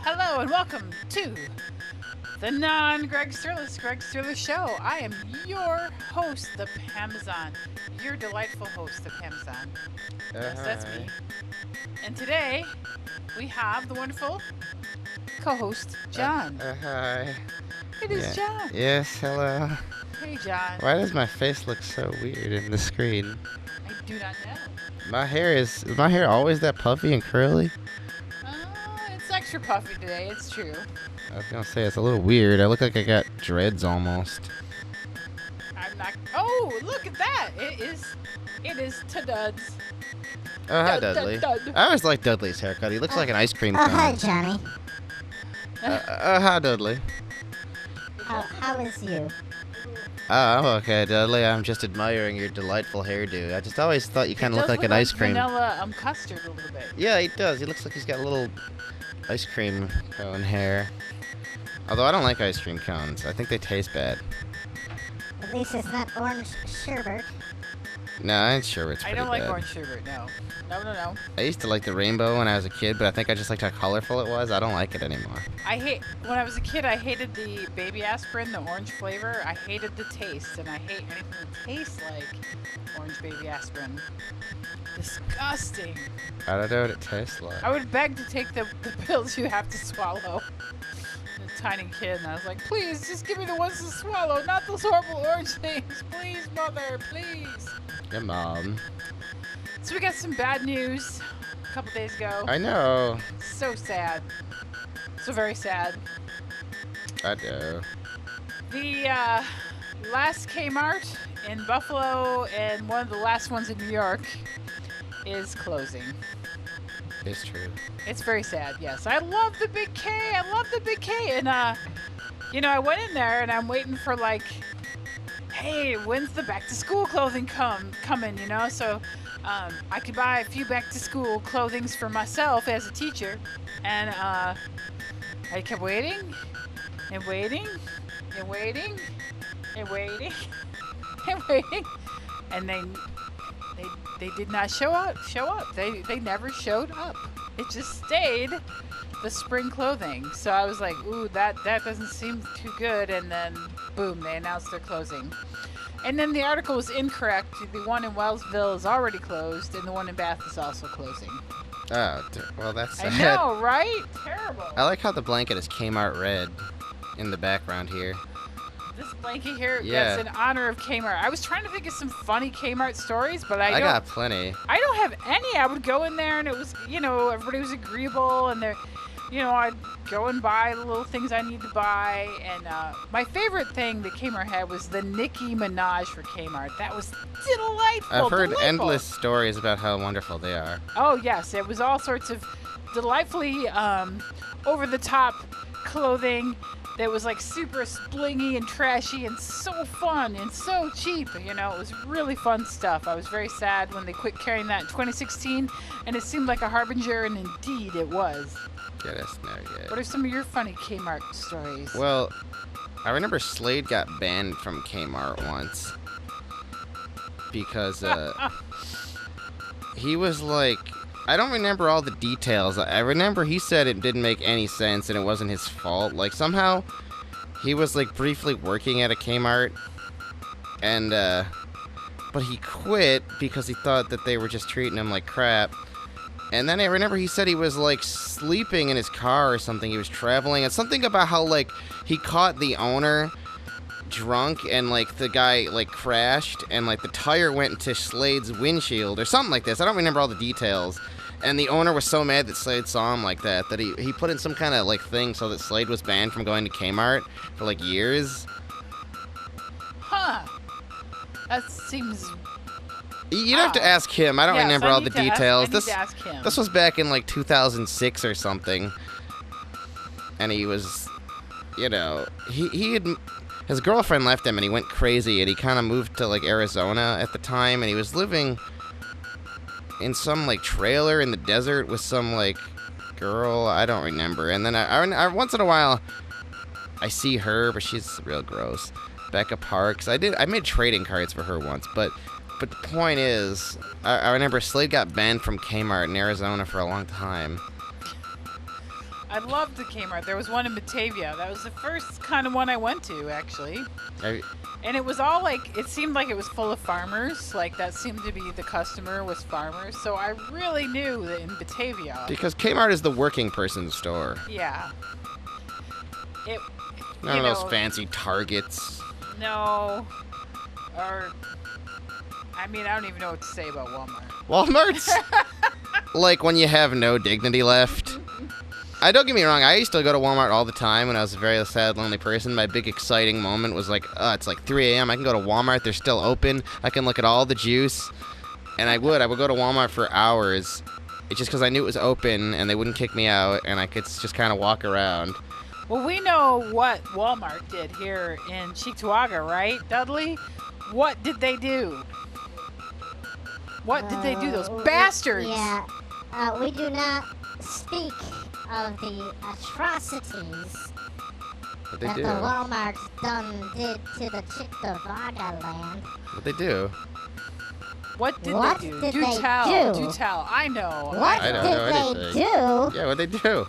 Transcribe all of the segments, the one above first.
Hello and welcome to the non-Greg Sterlace Show. I am your host, the Pamazon, your delightful host, the Pamazon. Yes, that's me. And today we have the wonderful co-host, John. Hi. It is John. Yes, hello. Hey, John. Why does my face look so weird in the screen? I do not know. Is my hair always that puffy and curly? It's extra puffy today. It's true. I was gonna say it's a little weird. I look like I got dreads almost. I'm not. Oh, look at that! It is to Duds. Oh, hi, Dudley. I always liked Dudley's haircut. He looks like an ice cream cone. Hi, Johnny. Hi, Dudley. How is you? Oh, I'm okay, Dudley. I'm just admiring your delightful hairdo. I just always thought you kind of looked like an ice cream. Vanilla custard a little bit. Yeah, he does. He looks like he's got a little ice cream cone hair. Although I don't like ice cream cones. I think they taste bad. At least it's not orange sherbet. No, I ain't sure it's pretty I don't like bad. orange sherbet, no. No. I used to like the rainbow when I was a kid, but I think I just liked how colorful it was. I don't like it anymore. When I was a kid, I hated the baby aspirin, the orange flavor. I hated the taste, and I hate anything that tastes like orange baby aspirin. Disgusting. I don't know what it tastes like. I would beg to take the pills you have to swallow. A tiny kid, and I was like, please, just give me the ones to swallow, not those horrible orange things. Please, mother, please. Your mom. So we got some bad news a couple days ago. I know. So sad. So very sad. I know. The last Kmart in Buffalo and one of the last ones in New York is closing. It's true. It's very sad, yes. I love the Big K. And, I went in there and I'm waiting for hey, when's the back-to-school clothing coming, So I could buy a few back-to-school clothings for myself as a teacher. And I kept waiting and waiting and waiting and waiting and waiting. And they did not show up. They never showed up. It just stayed the spring clothing. So I was like, ooh, that doesn't seem too good. And then, boom, they announced they're closing. And then the article was incorrect. The one in Wellsville is already closed, and the one in Bath is also closing. Oh, well, that's sad. I know, right? Terrible. I like how the blanket is Kmart red in the background here. This blanket here, Yeah. that's in honor of Kmart. I was trying to think of some funny Kmart stories, but I got plenty. I don't have any. I would go in there and it was, everybody was agreeable and they're, I'd go and buy the little things I need to buy. And my favorite thing that Kmart had was the Nicki Minaj for Kmart. That was delightful. I've heard endless stories about how wonderful they are. Oh, yes. It was all sorts of delightfully over-the-top clothing that was super splingy and trashy and so fun and so cheap. It was really fun stuff. I was very sad when they quit carrying that in 2016, and it seemed like a harbinger, and indeed it was. Get us now, yeah. What are some of your funny Kmart stories? Well, I remember Slade got banned from Kmart once because he was I don't remember all the details. I remember he said it didn't make any sense and it wasn't his fault. Somehow he was briefly working at a Kmart and but he quit because he thought that they were just treating him like crap. And then I remember he said he was sleeping in his car or something. He was traveling and something about how he caught the owner drunk and the guy crashed and the tire went into Slade's windshield or something like this. I don't remember all the details. And the owner was so mad that Slade saw him like that he put in some kind of thing so that Slade was banned from going to Kmart for years. Huh. That seems... You'd have to ask him. I don't remember all the details. I need to ask him. This was back in 2006 or something. And he was, he had... His girlfriend left him and he went crazy and he kind of moved to Arizona at the time and he was living in some trailer in the desert with some girl. I don't remember. And then I once in a while I see her, but she's real gross. Becca Parks. I made trading cards for her once, but the point is, I remember Slade got banned from Kmart in Arizona for a long time. I loved the Kmart. There was one in Batavia. That was the first kind of one I went to, actually. And it was all like, it seemed like it was full of farmers. Like, that seemed to be the customer was farmers. So I really knew that in Batavia. Because Kmart is the working person's store. Yeah. It. None of those fancy Targets. No. Or. I mean, I don't even know what to say about Walmart. Walmart's like when you have no dignity left. Don't get me wrong, I used to go to Walmart all the time when I was a very sad, lonely person. My big exciting moment was like, it's like 3 a.m. I can go to Walmart. They're still open. I can look at all the juice. And I would go to Walmart for hours. It's just because I knew it was open and they wouldn't kick me out and I could just kind of walk around. Well, we know what Walmart did here in Cheektowaga, right, Dudley? What did they do? What did they do, those bastards? Yeah, we do not speak of the atrocities What they that do? the Walmart did to the Cheektowaga land. What they do? What did What they do? did Do they tell. do? Do tell. I know. What I don't know did anything. they do? Yeah, what they do?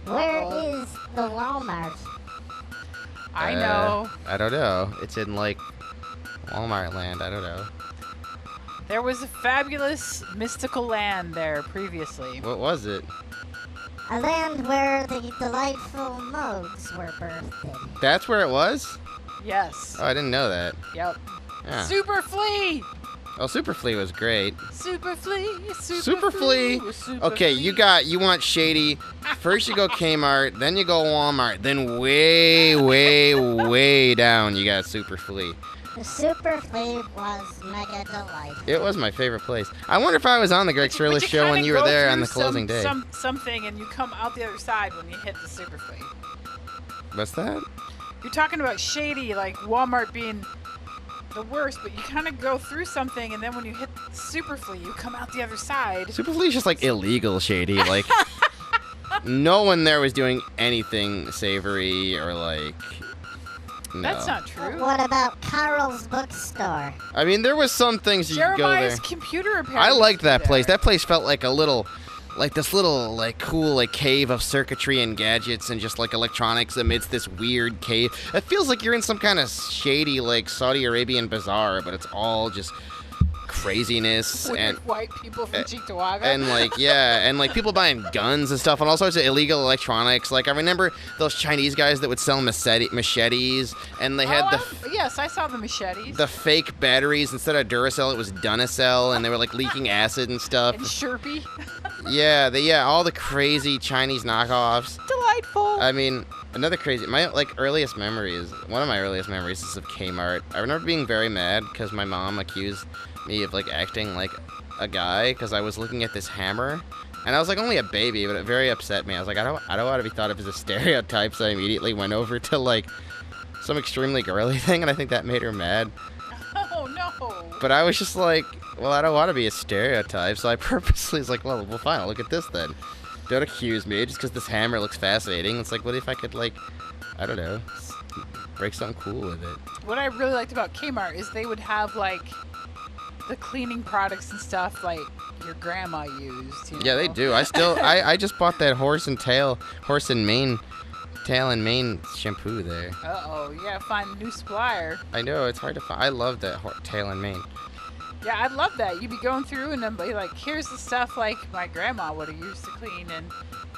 Where is the Walmart? I know. I don't know. It's in like Walmart land. I don't know. There was a fabulous mystical land there previously. What was it? A land where the delightful modes were birthed. That's where it was? Yes. Oh, I didn't know that. Yep. Yeah. Super Flea. Oh, Super Flea was great. Super Flea. Super Flea. Okay, you want shady. First you go Kmart, then you go Walmart, then way, way, way down you got Super Flea. The Super Flea was mega delight. It was my favorite place. I wonder if I was on the Greg Sterlace show when you were there on the closing day. Something, and you come out the other side when you hit the Super Flea. What's that? You're talking about shady, like Walmart being the worst, but you kind of go through something, and then when you hit the Super Flea, you come out the other side. Super Flea's just like illegal shady. Like no one there was doing anything savory or like. No. That's not true. What about Carl's bookstore? I mean, there was some things you could go there. Jeremiah's computer repair. I liked that there. place. That place felt like a little, like this little, like cool, like cave of circuitry and gadgets and just like electronics amidst this weird cave. It feels like you're in some kind of shady, like Saudi Arabian bazaar, but it's all just craziness Weird and white people from Cheektowaga. and like and like people buying guns and stuff and all sorts of illegal electronics. Like I remember those Chinese guys that would sell machetes and they had yes, I saw the machetes. the fake batteries. Instead of Duracell, it was Dunacell, and they were like leaking acid and stuff. And Sherpy. Yeah, all the crazy Chinese knockoffs. Delightful. I mean, another crazy, one of my earliest memories is of Kmart. I remember being very mad because my mom accused me of like acting like a guy because I was looking at this hammer. And I was like only a baby, but it very upset me. I was like, I don't want to be thought of as a stereotype, so I immediately went over to like some extremely girly thing, and I think that made her mad. Oh no. But I was just like, well, I don't want to be a stereotype, so I purposely was like, well, fine, I'll look at this then. Don't accuse me just because this hammer looks fascinating. It's like, what if I could like, I don't know, break something cool with it. What I really liked about Kmart is they would have like the cleaning products and stuff like your grandma used. You know? Yeah, they do. I just bought that horse and mane shampoo there. Uh-oh, you gotta find a new supplier. I know, it's hard to find. I love that tail and mane. Yeah, I love that. You'd be going through and then be like, here's the stuff like my grandma would have used to clean, and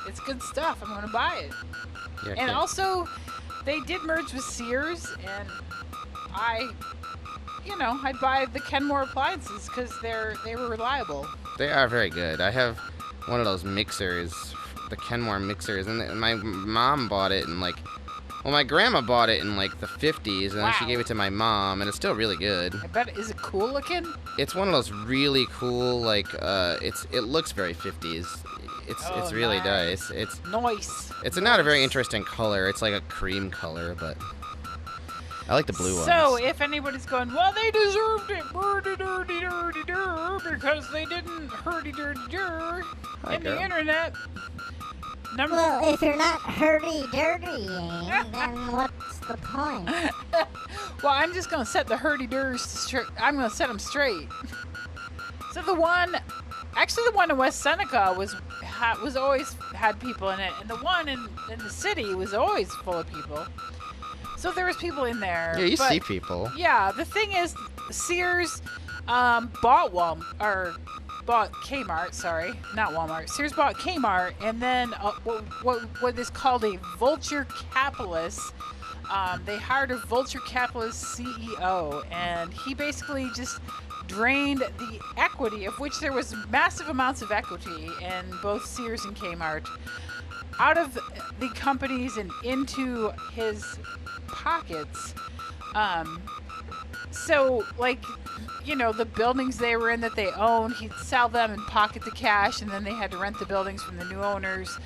it's good stuff. I'm gonna buy it. Yeah, And also, they did merge with Sears, and I'd buy the Kenmore appliances because they were reliable. they are very good. I have one of those mixers, the Kenmore mixers, and my mom bought it in like, well, my grandma bought it in like the 50s, and then she Wow. gave it to my mom, and it's still really good. I bet, is it cool looking? It's one of those really cool, like, it looks very 50s. It's really nice. Nice. It's not a very interesting color. It's like a cream color, but I like the blue ones. So, if anybody's going, well, they deserved it, because they didn't hurdy-durdy-dur Hi, in the girl. internet. Well, if you're not hurdy-durdying, then what's the point? Well, I'm just going to set the hurdy-durs straight. I'm going to set them straight. So the one in West Seneca was always had people in it, and the one in the city was always full of people. So there was people in there. Yeah, you see people. Yeah, the thing is, Sears bought Kmart. Sorry, not Walmart. Sears bought Kmart, and then what is called a vulture capitalist. They hired a vulture capitalist CEO, and he basically just drained the equity, of which there was massive amounts of equity in both Sears and Kmart, out of the companies and into his pockets. So, like, you know, the buildings they were in that they owned, he'd sell them and pocket the cash, and then they had to rent the buildings from the new owners.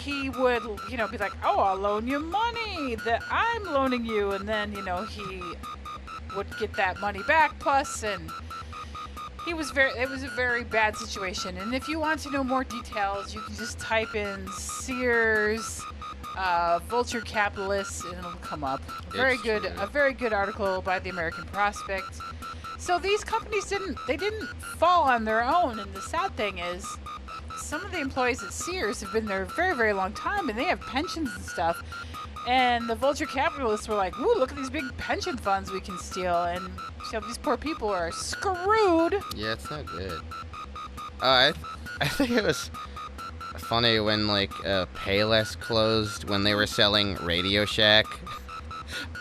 He would, you know, be like, oh, I'll loan you money that I'm loaning you, and then, you know, he would get that money back plus, and it was a very bad situation. And if you want to know more details, you can just type in Sears vulture capitalists and it'll come up. A very good article by the American Prospect. So these companies didn't fall on their own, and the sad thing is some of the employees at Sears have been there a very, very long time, and they have pensions and stuff. And the vulture capitalists were like, "Ooh, look at these big pension funds we can steal," and so these poor people are screwed. Yeah, it's not good. I think it was funny when like Payless closed when they were selling Radio Shack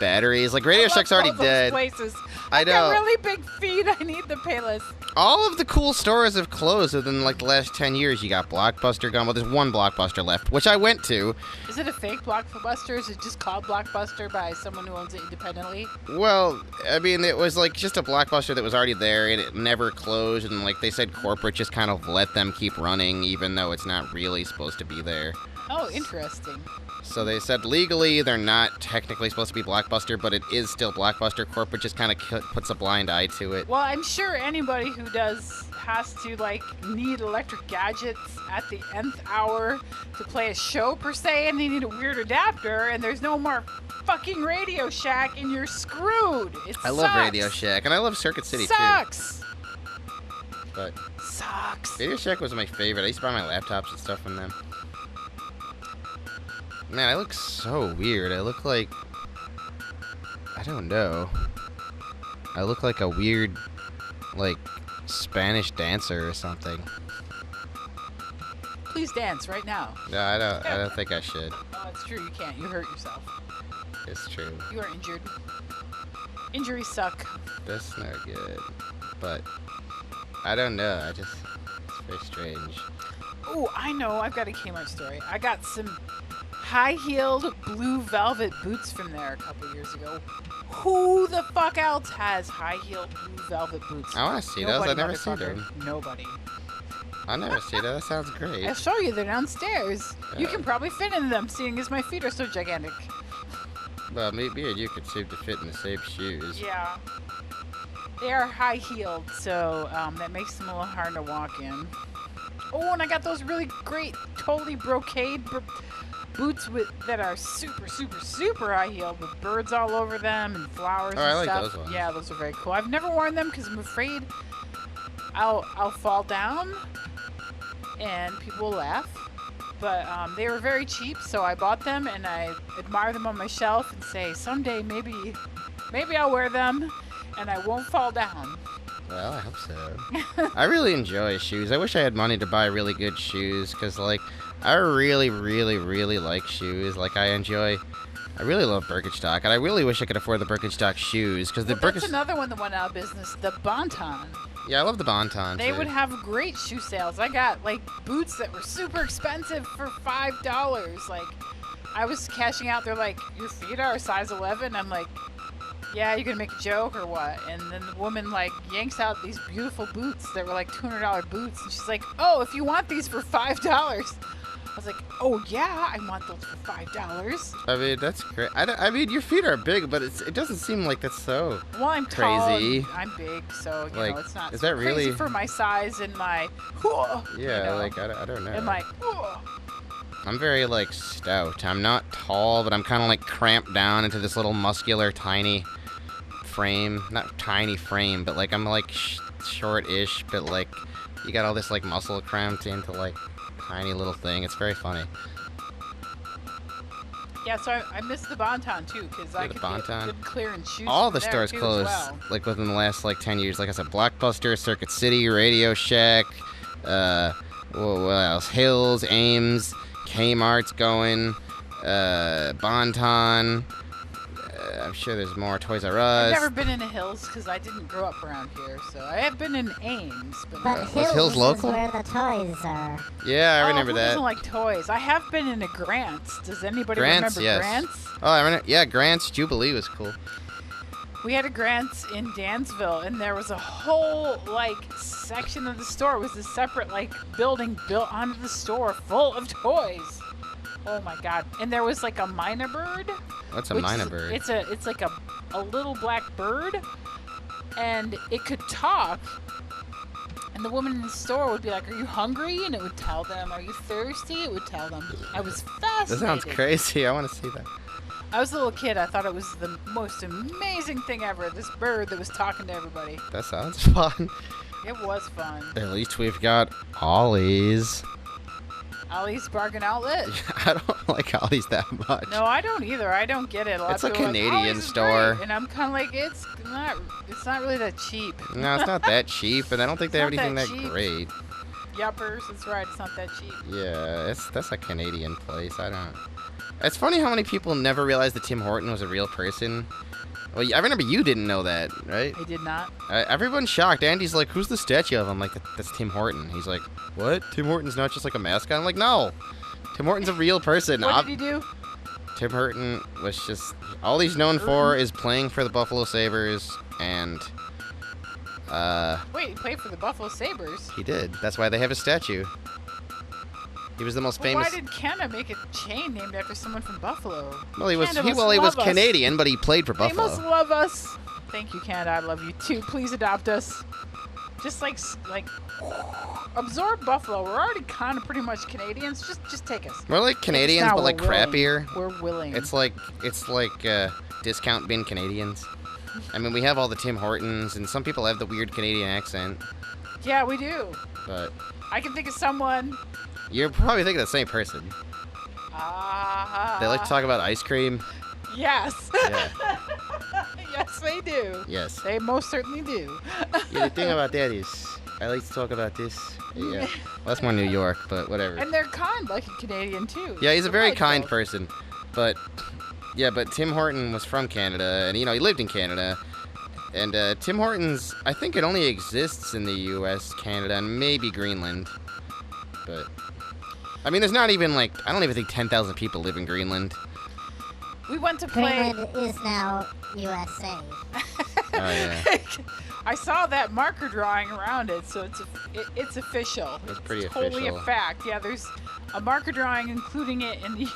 batteries. Like Radio Shack's already dead. Places. I know. Got really big feet. I need the Payless. All of the cool stores have closed within like the last 10 years. You got Blockbuster gone. Well, there's one Blockbuster left, which I went to. Is it a fake Blockbuster? Is it just called Blockbuster by someone who owns it independently? Well, I mean, it was like just a Blockbuster that was already there, and it never closed. And like they said, corporate just kind of let them keep running, even though it's not really supposed to be there. Oh, interesting. So they said legally they're not technically supposed to be Blockbuster, but it is still Blockbuster. Corporate just kind of puts a blind eye to it. Well, I'm sure anybody who has to like need electric gadgets at the nth hour to play a show per se, and they need a weird adapter, and there's no more fucking Radio Shack, and you're screwed. I love Radio Shack, and I love Circuit City Sucks. too. But Sucks. Radio Shack was my favorite. I used to buy my laptops and stuff from them. Man, I look so weird. I look like... I don't know. I look like a weird, like, Spanish dancer or something. Please dance right now. No, I don't think I should. Oh, it's true. You can't. You hurt yourself. It's true. You are injured. Injuries suck. That's not good. But, I don't know. It's very strange. Oh, I know. I've got a Kmart story. I got some high-heeled blue velvet boots from there a couple years ago. Who the fuck else has high-heeled blue velvet boots? I want to see those. I've never seen them. Nobody. I'll never see that. That sounds great. I'll show you. They're downstairs. You can probably fit in them, seeing as my feet are so gigantic. Well, maybe you could seem to fit in the same shoes. Yeah. They are high-heeled, so that makes them a little hard to walk in. Oh, and I got those really great, totally brocade boots that are super, super, super high-heeled with birds all over them and flowers and I like stuff. those ones. Yeah, those are very cool. I've never worn them because I'm afraid I'll fall down and people will laugh. But they were very cheap, so I bought them and I admire them on my shelf and say, someday maybe I'll wear them and I won't fall down. Well, I hope so. I really enjoy shoes. I wish I had money to buy really good shoes, because, like, I really, really, really like shoes. Like, I really love Birkenstock, and I really wish I could afford the Birkenstock shoes, because that's another one that went out of business, the Bonton. Yeah, I love the Bonton, They too. would have great shoe sales. I got, like, boots that were super expensive for $5. Like, I was cashing out. They're like, your feet are a size 11? I'm like, yeah, you gonna make a joke or what? And then the woman like yanks out these beautiful boots that were like $200 boots, and she's like, "Oh, if you want these for $5." I was like, "Oh yeah, I want those for $5." I mean, that's great. I mean, your feet are big, but it doesn't seem like that's so Well, I'm crazy. Tall and I'm big, so you Like, know it's not is so that crazy really- for my size and my. Yeah, you know, like I don't know. and my. I'm very like stout. I'm not tall, but I'm kind of like cramped down into this little muscular, tiny frame. Not tiny frame, but like I'm like short-ish, but like You got all this like muscle cramped into like tiny little thing. It's very funny. Yeah, so I missed the Bonton too, because I the could Bon-Ton? get good clearance shoes. All from the there, stores too, as closed well. like within the last like 10 years. Like I said, Blockbuster, Circuit City, Radio Shack, what else? Hills, Ames, Kmart's going, Bon-Ton. I'm sure there's more. Toys R Us. I've never been in the Hills because I didn't grow up around here, so I have been in Ames. But But no. Was Hills Hills local? is where the toys are. Yeah, I remember who that. doesn't like toys? I have been in a Grant's. Does anybody Grant's, remember yes. Grant's? Oh, I remember. Yeah, Grant's Jubilee was cool. We had a Grant's in Dansville, and there was a whole like section of the store. It was a separate like building built onto the store full of toys. Oh my god! And there was like a minor bird. What's a which minor is- bird? It's like a little black bird, and it could talk. And the woman in the store would be like, "Are you hungry?" And it would tell them. "Are you thirsty?" It would tell them. I was fascinated. That sounds crazy. I want to see that. I was a little kid. I thought it was the most amazing thing ever. This bird that was talking to everybody. That sounds fun. It was fun. At least we've got Ollie's. Ollie's Bargain Outlet. I don't like Ollie's that much. No, I don't either. I don't get it. A lot It's of a people are like, Canadian "Ollie's is store." great." And I'm kind of like, it's not really that cheap. No, it's not that cheap, and I don't think they have It's not anything that that cheap. great. Yuppers, that's right. It's not that cheap. Yeah, that's a Canadian place. I don't. It's funny how many people never realized that Tim Horton was a real person. Well, I remember you didn't know that, right? I did not. Everyone's shocked. Andy's like, "Who's the statue of?" I'm like, "That's Tim Horton." He's like, "What? Tim Horton's not just like a mascot?" I'm like, "No, Tim Horton's a real person." What did he do? Tim Horton was just all he's known for is playing for the Buffalo Sabres, and Wait, he played for the Buffalo Sabres. he did. That's why they have a statue. He was the most Well, famous. why did Canada make a chain named after someone from Buffalo? Well, he was Canada he must was love us. Canadian, but he played for They must Buffalo. love us. Thank you, Canada. I love you too. Please adopt us. Just like absorb Buffalo. We're already kind of pretty much Canadians. Just take us. We're like Canadians, Now but like we're willing. crappier. We're willing. It's like discount bin Canadians. I mean, we have all the Tim Hortons, and some people have the weird Canadian accent, Yeah, we do. but I can think of someone. you're probably thinking of the same person. They like to talk about ice cream. Yes. Yeah. Yes, they do. Yes. They most certainly do. Yeah, the thing about that is, I like to talk about this. Yeah. Well, that's more New York, but whatever. And they're kind, like a Canadian too. Yeah, he's a very Delightful. kind person, but yeah, but Tim Horton was from Canada, and he lived in Canada. And Tim Hortons, I think it only exists in the U.S., Canada, and maybe Greenland. But I mean, there's not even I don't even think 10,000 people live in Greenland. We went to play. Greenland is now USA. Oh yeah, I saw that marker drawing around it, so it's official. It's pretty totally official. a fact. Yeah, there's a marker drawing including it in the.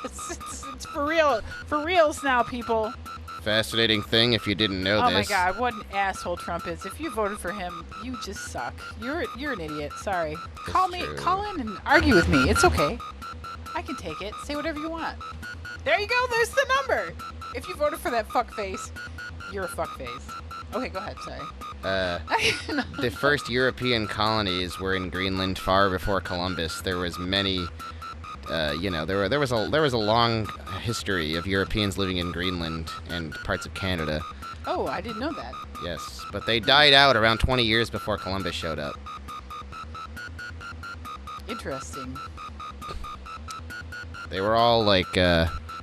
It's for real, for reals now, people. fascinating thing if you didn't know Oh this. my God, what an asshole Trump is! If you voted for him, you just suck. You're an idiot. Sorry. Call in and argue with me. It's okay. I can take it. Say whatever you want. There you go. There's the number. If you voted for that fuckface, you're a fuckface. Okay, go ahead. Sorry. The first European colonies were in Greenland far before Columbus. There was many, there was a long history of Europeans living in Greenland and parts of Canada. Oh, I didn't know that. Yes, but they died out around 20 years before Columbus showed up. Interesting. They were all like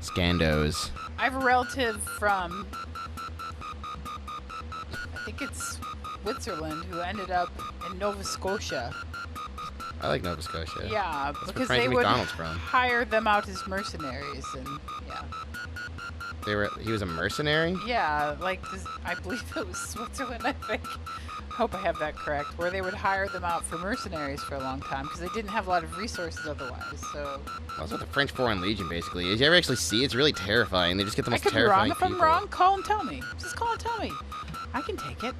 Scandos. I have a relative from, I think it's Switzerland, who ended up in Nova Scotia. I like Nova Scotia. Yeah, where because Frankie they would McDonald's from. hire them out as mercenaries, and yeah. He was a mercenary? Yeah, like I believe it was Switzerland. I think. Hope I have that correct. Where they would hire them out for mercenaries for a long time because they didn't have a lot of resources otherwise. So That's what the French Foreign Legion basically is. You ever actually see it? It's really terrifying. They just get the I most could be wrong. terrifying If people. I'm wrong, call and tell me. Just call and tell me. I can take it.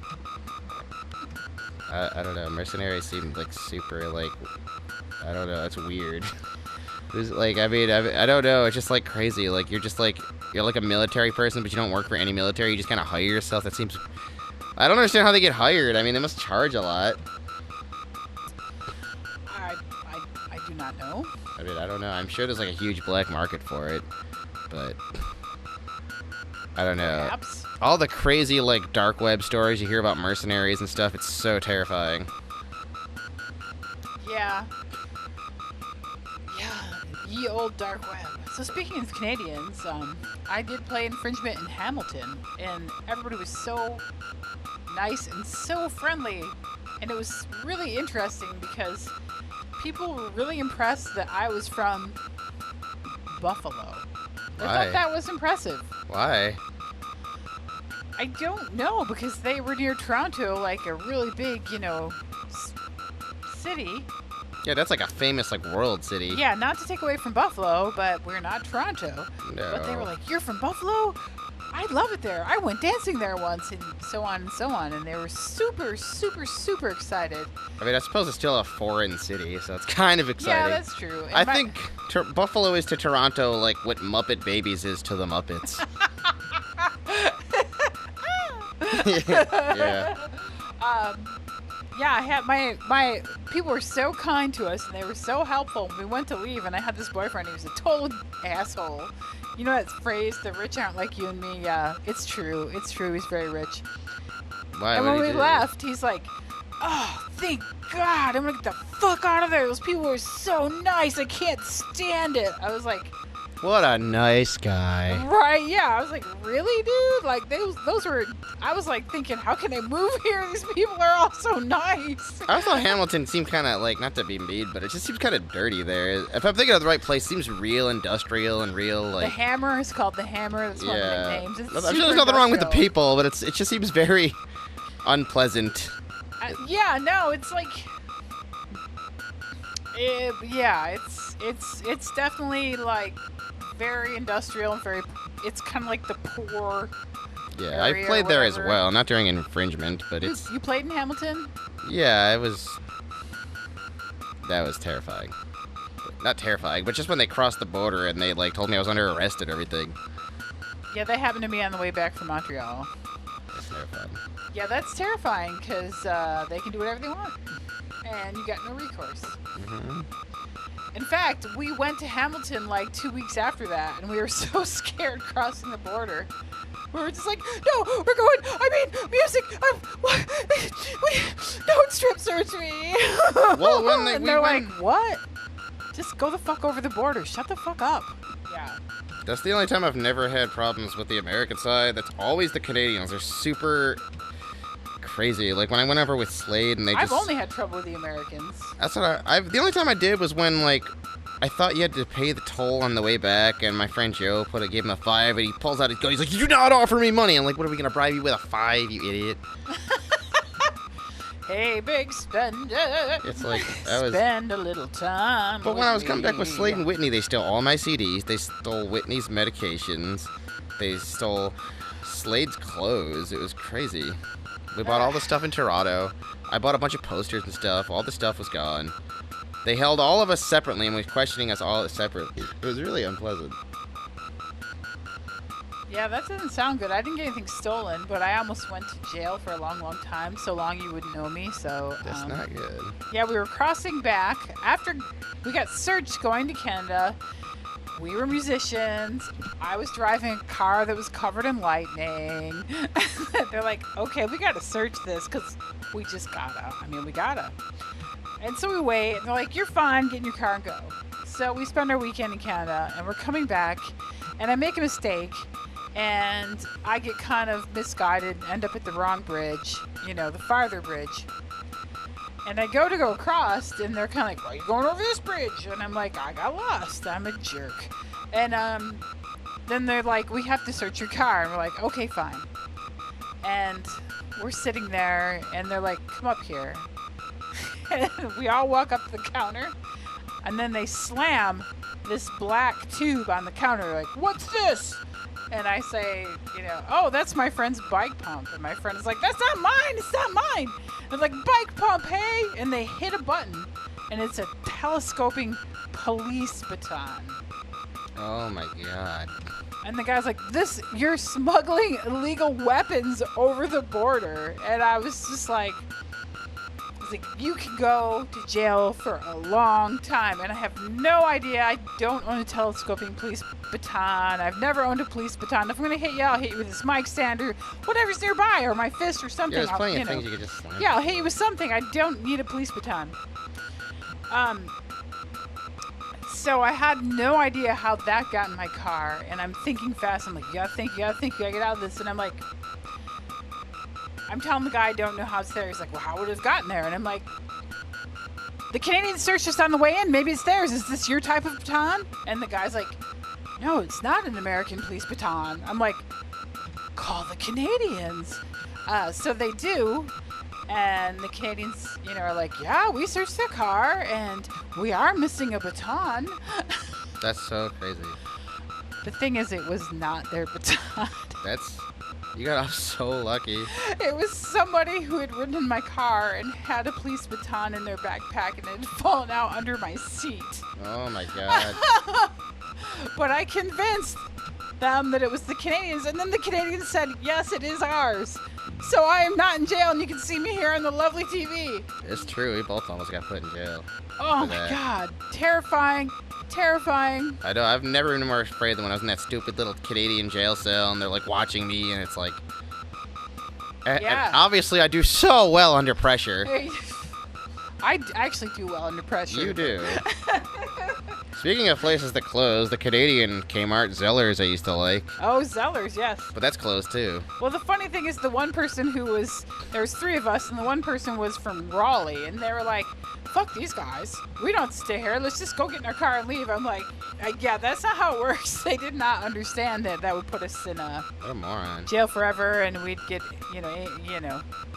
I don't know. Mercenaries seem super I don't know. It's weird. It's I don't know. It's just crazy. You're just you're like a military person, but you don't work for any military. You just kind of hire yourself. That seems. I don't understand how they get hired. I mean, they must charge a lot. do not know. I mean, I don't know. I'm sure there's like a huge black market for it, but I don't know. Perhaps. All the crazy like dark web stories you hear about mercenaries and stuff, it's so terrifying. Yeah. Yeah, ye old dark web. So speaking of Canadians, I did play Infringement in Hamilton, and everybody was so nice and so friendly, and it was really interesting because people were really impressed that I was from Buffalo. I Why? thought that was impressive. Why? I don't know, because they were near Toronto, like a really big, city. Yeah, that's like a famous like world city. Yeah, not to take away from Buffalo, but we're not Toronto. No. But they were like, "You're from Buffalo? I love it there. I went dancing there once," and so on and so on. And they were super, super, super excited. I mean, I suppose it's still a foreign city, so it's kind of exciting. Yeah, that's true. And I think Buffalo is to Toronto like what Muppet Babies is to the Muppets. Yeah. Yeah, I had my people were so kind to us, and they were so helpful. We went to leave, and I had this boyfriend. He was a total asshole. You know that phrase, "The rich aren't like you and me." Yeah, it's true. It's true. He's very rich. Why? And What when did we he do? left, he's like, "Oh, thank God! I'm gonna get the fuck out of there. Those people were so nice. I can't stand it." I was like, What a nice guy. right, yeah. I was like, really, dude? Like, those were. I was like thinking, how can I move here? These people are all so nice. I thought Hamilton seemed kind of like, not to be mean, but it just seems kind of dirty there. If I'm thinking of the right place, it seems real industrial and real The like. Hammer is called the Hammer. That's one of the Yeah. names. It's I'm sure super there's nothing wrong with the industrial. people, but it just seems very unpleasant. Yeah, no, it's like. Yeah, it's definitely like very industrial and very. It's kind of like the poor. Yeah, I area or played there as whatever. well, not during infringement, but it's You played in Hamilton? yeah, it was. That was terrifying. Not terrifying, but just when they crossed the border and they like told me I was under arrest and everything. Yeah, that happened to me on the way back from Montreal. That's terrifying. Yeah, that's terrifying because they can do whatever they want, and you got no recourse. Hmm. In fact, we went to Hamilton like 2 weeks after that, and we were so scared crossing the border. We were just like, no, we're going. I mean, music. Don't strip search me. Well, when and we they're went- like, what? Just go the fuck over the border. Shut the fuck up. Yeah. That's the only time I've never had problems with the American side. That's always the Canadians. They're super crazy. Like when I went over with Slade and they I've just. only had trouble with the Americans. That's what the only time I did was when like I thought you had to pay the toll on the way back, and my friend Joe gave him a $5, and he pulls out his gun. He's like, "You do not offer me money." I'm like, "What are we gonna bribe you with, a $5, you idiot?" Hey, big spender. It's like that was. Spend a little time. But with when I was coming back with me. Slade and Whitney, they stole all my CDs. They stole Whitney's medications. They stole Slade's clothes. It was crazy. We bought all the stuff in Toronto. I bought a bunch of posters and stuff. All the stuff was gone. They held all of us separately and was questioning us all separately. It was really unpleasant. Yeah, that doesn't sound good. I didn't get anything stolen, but I almost went to jail for a long, long time. So long you wouldn't know me. So That's not good. yeah, we were crossing back after we got searched going to Canada. We were musicians. I was driving a car that was covered in lightning. They're like, okay, we gotta search this because we just gotta. I mean, we gotta. And so we wait, and they're like, you're fine, get in your car and go. So we spend our weekend in Canada, and we're coming back, and I make a mistake, and I get kind of misguided, end up at the wrong bridge, the farther bridge. And I go across, and they're kind of like, why are you going over this bridge? And I'm like, I got lost. I'm a jerk. And then they're like, we have to search your car. And we're like, okay, fine. And we're sitting there, and they're like, come up here. And we all walk up to the counter, and then they slam this black tube on the counter, like, what's this? And I say, oh, that's my friend's bike pump. And my friend is like, that's not mine, it's not mine. And I'm like, bike pump, hey? And they hit a button, and it's a telescoping police baton. Oh my god. And the guy's like, you're smuggling illegal weapons over the border. And I was just like, He's like, you can go to jail for a long time. And I have no idea. I don't own a telescoping police baton. I've never owned a police baton. If I'm going to hit you, I'll hit you with this mic stand or whatever's nearby, or my fist or something. Yeah, there's plenty you of know. things you could just slam. Yeah, I'll hit you with something. I don't need a police baton. So I had no idea how that got in my car, and I'm thinking fast. I'm like, you gotta think, you gotta get out of this. And I'm like, I'm telling the guy I don't know how it's there. He's like, well, how would it have gotten there? And I'm like, the Canadian searched us on the way in. Maybe it's theirs. Is this your type of baton? And the guy's like, no, it's not an American police baton. I'm like, call the Canadians. So they do. And the Canadians, are like, yeah, we searched their car, and we are missing a baton. That's so crazy. The thing is, it was not their baton. You got off so lucky. It was somebody who had ridden in my car and had a police baton in their backpack, and it had fallen out under my seat. Oh my god. But I convinced them that it was the Canadians, and then the Canadians said, yes, it is ours. So I am not in jail, and you can see me here on the lovely TV. It's true. We both almost got put in jail. Oh my god. Terrifying. Terrifying. I know. I've never been more afraid than when I was in that stupid little Canadian jail cell, and they're like watching me, and it's like... Yeah. And obviously, I do so well under pressure. I actually do well under pressure. You do. Speaking of places that close, the Canadian Kmart Zellers I used to like. Oh, Zellers, yes. But that's closed too. Well, the funny thing is the one person there was 3 of us, and the one person was from Raleigh, and they were like, fuck these guys. We don't stay here. Let's just go get in our car and leave. I'm like, yeah, that's not how it works. They did not understand that would put us in What a moron. jail forever, and we'd get,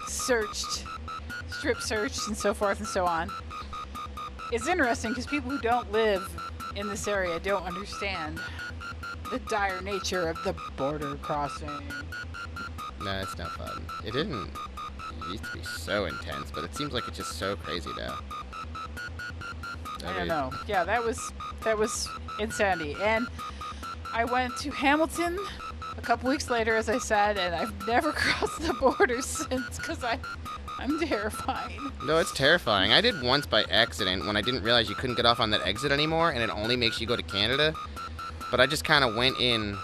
searched, strip searched, and so forth and so on. It's interesting because people who don't live in this area don't understand the dire nature of the border crossing. No, it's not fun. It used to be so intense, but it seems like it's just so crazy now. I don't know. Yeah, that was insanity. And I went to Hamilton a couple weeks later, as I said, and I've never crossed the border since because I'm terrified. No, it's terrifying. I did once by accident when I didn't realize you couldn't get off on that exit anymore, and it only makes you go to Canada. But I just kind of went in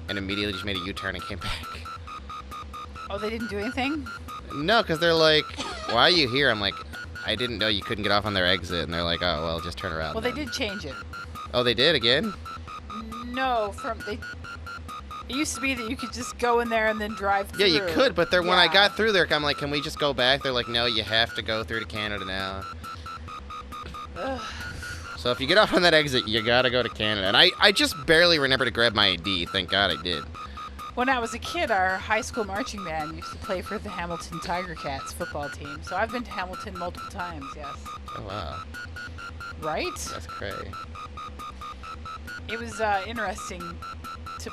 and immediately just made a U-turn and came back. Oh, they didn't do anything? No, because they're like, why are you here? I'm like, I didn't know you couldn't get off on their exit. And they're like, oh, well, just turn around. Well, then. they did change it. Oh, they did again? No, it used to be that you could just go in there and then drive through. Yeah, you could, but when I Yeah. got through there, I'm like, can we just go back? They're like, no, you have to go through to Canada now. Ugh. So if you get off on that exit, you gotta go to Canada. And I just barely remember to grab my ID. Thank God I did. When I was a kid, our high school marching band used to play for the Hamilton Tiger Cats football team. So I've been to Hamilton multiple times, yes. Oh, wow. Right? That's great. It was interesting to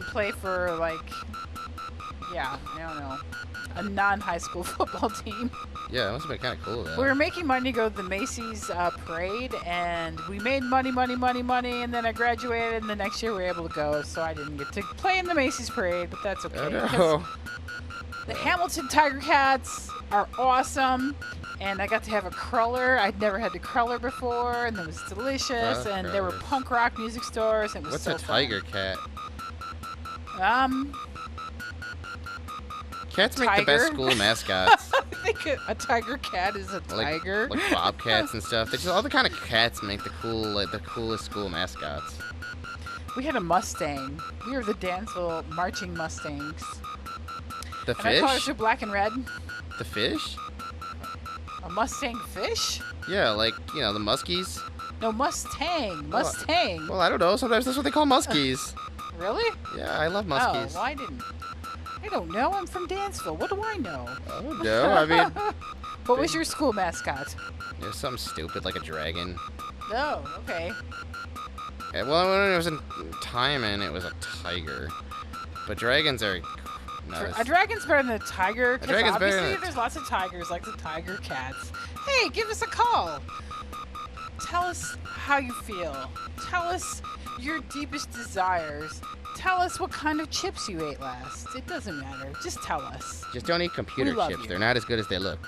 play for, like, yeah, I don't know, a non-high school football team. Yeah, it must have been kind of cool, though. We were making money to go to the Macy's parade, and we made money, and then I graduated, and the next year we were able to go, so I didn't get to play in the Macy's parade, but that's okay. Oh, no. 'cause the Hamilton Tiger Cats are awesome, and I got to have a cruller. I'd never had the cruller before, and it was delicious, Oh, and there were gross. punk rock music stores, and it was What's so a tiger cat? fun. Cats make the best tiger? school mascots. I think a tiger cat is a tiger. Like bobcats and stuff. They just all the kind of cats make the coolest school mascots. We had a Mustang. We were the Dansville Marching Mustangs. The And our colors fish? are black and red. The fish? A Mustang fish? Yeah, like, the muskies. No, Mustang. Mustang. Well, I don't know. Sometimes that's what they call muskies. Really? Yeah, I love Oh, muskies. well, I don't know. I'm from Dansville. What do I know? Oh, no. I mean, What was your school mascot? it was something stupid like a dragon. Oh, okay. Yeah, well, when it was in Timon, it was a tiger. But dragons are... No, A dragon's better than a tiger. 'Cause dragon's better obviously than a- there's lots of tigers, like the tiger cats. Hey, give us a call. Tell us how you feel. Tell us your deepest desires. tell us what kind of chips you ate last. It doesn't matter. Just tell us. Just don't eat computer We love chips. you. They're not as good as they look.